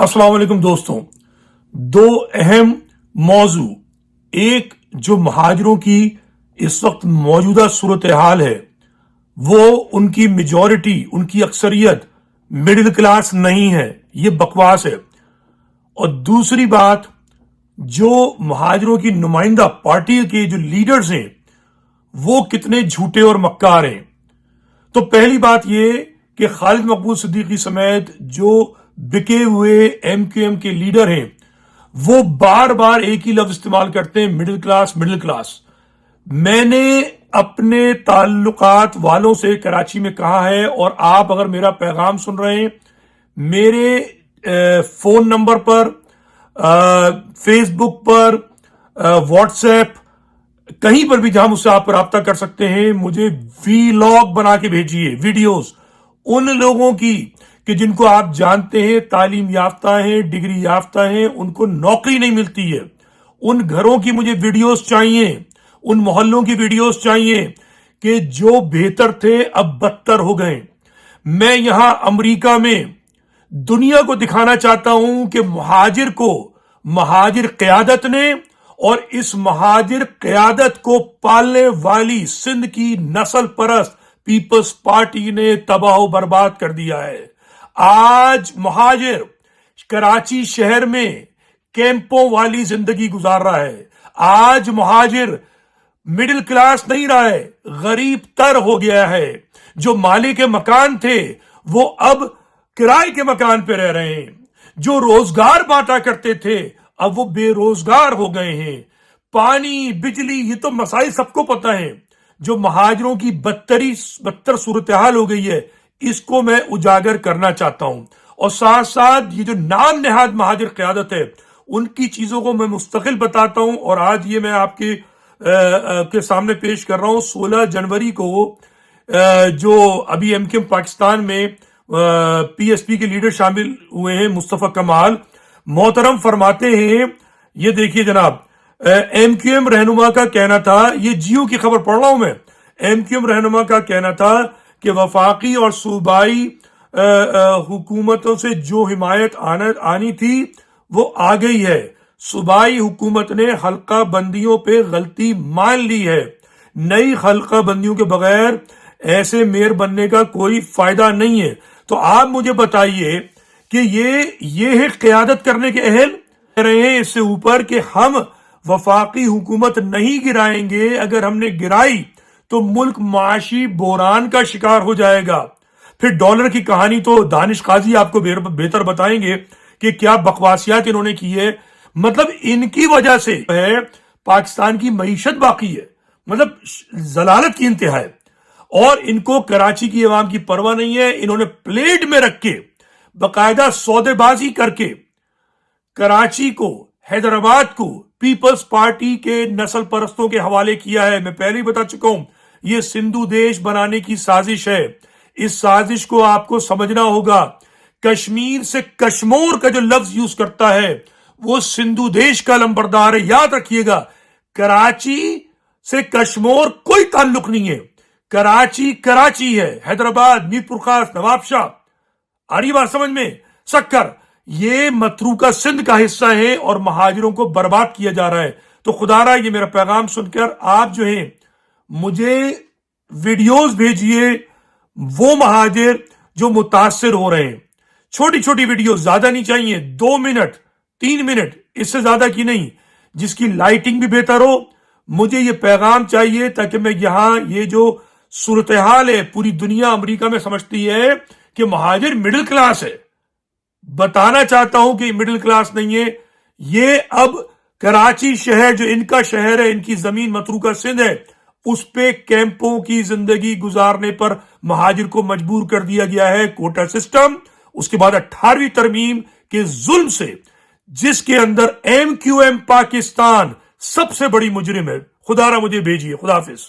अस्सलाम वालेकुम दोस्तों। दो अहम मौजू, एक जो महाजरों की इस वक्त मौजूदा सूरत हाल है, वो उनकी मेजॉरिटी, उनकी अक्सरियत मिडिल क्लास नहीं है, ये बकवास है। और दूसरी बात, जो महाजरों की नुमाइंदा पार्टी के जो लीडर्स हैं वो कितने झूठे और मक्कार हैं। तो पहली बात ये कि खालिद मकबूल सिद्दीकी समेत जो बिके हुए एमक्यूएम के लीडर हैं वो बार बार एक ही लफ्ज इस्तेमाल करते हैं, मिडिल क्लास मिडिल क्लास। मैंने अपने ताल्लुकात वालों से कराची में कहा है, और आप अगर मेरा पैगाम सुन रहे हैं, मेरे फोन नंबर पर, फेसबुक पर, व्हाट्सएप, कहीं पर भी जहां मुझसे आप राब्ता कर सकते हैं, मुझे वीलॉग बना के भेजिए, वीडियोस उन लोगों की कि जिनको आप जानते हैं तालीम याफ्ता हैं, डिग्री याफ्ता हैं, उनको नौकरी नहीं मिलती है। उन घरों की मुझे वीडियोस चाहिए, उन मोहल्लों की वीडियोस चाहिए कि जो बेहतर थे अब बदतर हो गए। मैं यहां अमेरिका में दुनिया को दिखाना चाहता हूं कि महाजिर को महाजिर क़यादत ने और इस महाजिर क़यादत को पालने वाली सिंध की नस्ल परस्त पीपल्स पार्टी ने तबाह बर्बाद कर दिया है। आज महाजिर कराची शहर में कैंपों वाली जिंदगी गुजार रहा है। आज महाजिर मिडिल क्लास नहीं रहा है, गरीब तर हो गया है। जो मालिक के मकान थे वो अब किराए के मकान पे रह रहे हैं। जो रोजगार बांटा करते थे अब वो बेरोजगार हो गए हैं। पानी, बिजली, ये तो मसाइल सबको पता है। जो महाजरों की बदतर सूरत हाल हो गई है, इसको मैं उजागर करना चाहता हूं। और साथ साथ ये जो नाम नेहाद महाजिर क़यादत है, उनकी चीजों को मैं मुस्तकिल बताता हूं। और आज ये मैं आपके के सामने पेश कर रहा हूं। 16 जनवरी को जो अभी एमक्यूएम पाकिस्तान में पीएसपी के लीडर शामिल हुए हैं, मुस्तफा कमाल मोहतरम फरमाते हैं, ये देखिए जनाब, एमक्यूएम रहनुमा का कहना था, ये जियो की खबर पढ़ रहा हूं मैं, एमक्यूएम रहनुमा का कहना था कि वफाकी और सूबाई हुकूमतों से जो हिमायत आनी थी वो आ गई है। सूबाई हुकूमत ने हल्का बंदियों पे गलती मान ली है। नई हल्का बंदियों के बगैर ऐसे मेयर बनने का कोई फायदा नहीं है। तो आप मुझे बताइए कि ये है क़यादत करने के अहल रहे हैं इससे ऊपर कि हम वफाकी हुकूमत नहीं गिराएंगे, अगर हमने गिराई तो मुल्क माशी बोरान का शिकार हो जाएगा। फिर डॉलर की कहानी तो दानिश काजी आपको बेहतर बताएंगे कि क्या बकवासियात इन्होंने की है। मतलब इनकी वजह से है पाकिस्तान की मईशत बाकी है, मतलब जलालत की इंतहा है। और इनको कराची की अवाम की परवाह नहीं है। इन्होंने प्लेट में रख के बाकायदा सौदेबाजी करके कराची को, हैदराबाद को पीपल्स पार्टी के नस्ल परस्तों के हवाले किया है। मैं पहले ही बता चुका हूं, ये सिंधु देश बनाने की साजिश है। इस साजिश को आपको समझना होगा। कश्मीर से कश्मोर का जो लफ्ज यूज करता है वो सिंधु देश का लंबरदार है, याद रखिएगा। कराची से कश्मोर कोई ताल्लुक नहीं है, कराची कराची है। हैदराबाद, मीरपुर खास, नवाबशाह, आ रही बात समझ में, सक्कर, ये मतरूका सिंध का हिस्सा है और महाजिरों को बर्बाद किया जा रहा है। तो खुदारा ये मेरा पैगाम सुनकर आप जो हैं मुझे वीडियोस भेजिए, वो महाजिर जो मुतासिर हो रहे हैं। छोटी छोटी वीडियो, ज्यादा नहीं चाहिए, 2 मिनट 3 मिनट, इससे ज्यादा की नहीं, जिसकी लाइटिंग भी बेहतर हो। मुझे ये पैगाम चाहिए ताकि मैं यहां, ये जो सूरत हाल है पूरी दुनिया अमेरिका में समझती है कि महाजिर मिडिल क्लास है, बताना चाहता हूं कि मिडिल क्लास नहीं है। ये अब कराची शहर जो इनका शहर है, इनकी जमीन मतरूका सिंध है, उस पे कैंपों की जिंदगी गुजारने पर महाजिर को मजबूर कर दिया गया है। कोटा सिस्टम, उसके बाद 18वीं तरमीम के जुल्म से, जिसके अंदर एमक्यूएम पाकिस्तान सबसे बड़ी मुजरिम है। खुदारा मुझे भेजिए। खुदा हाफिज।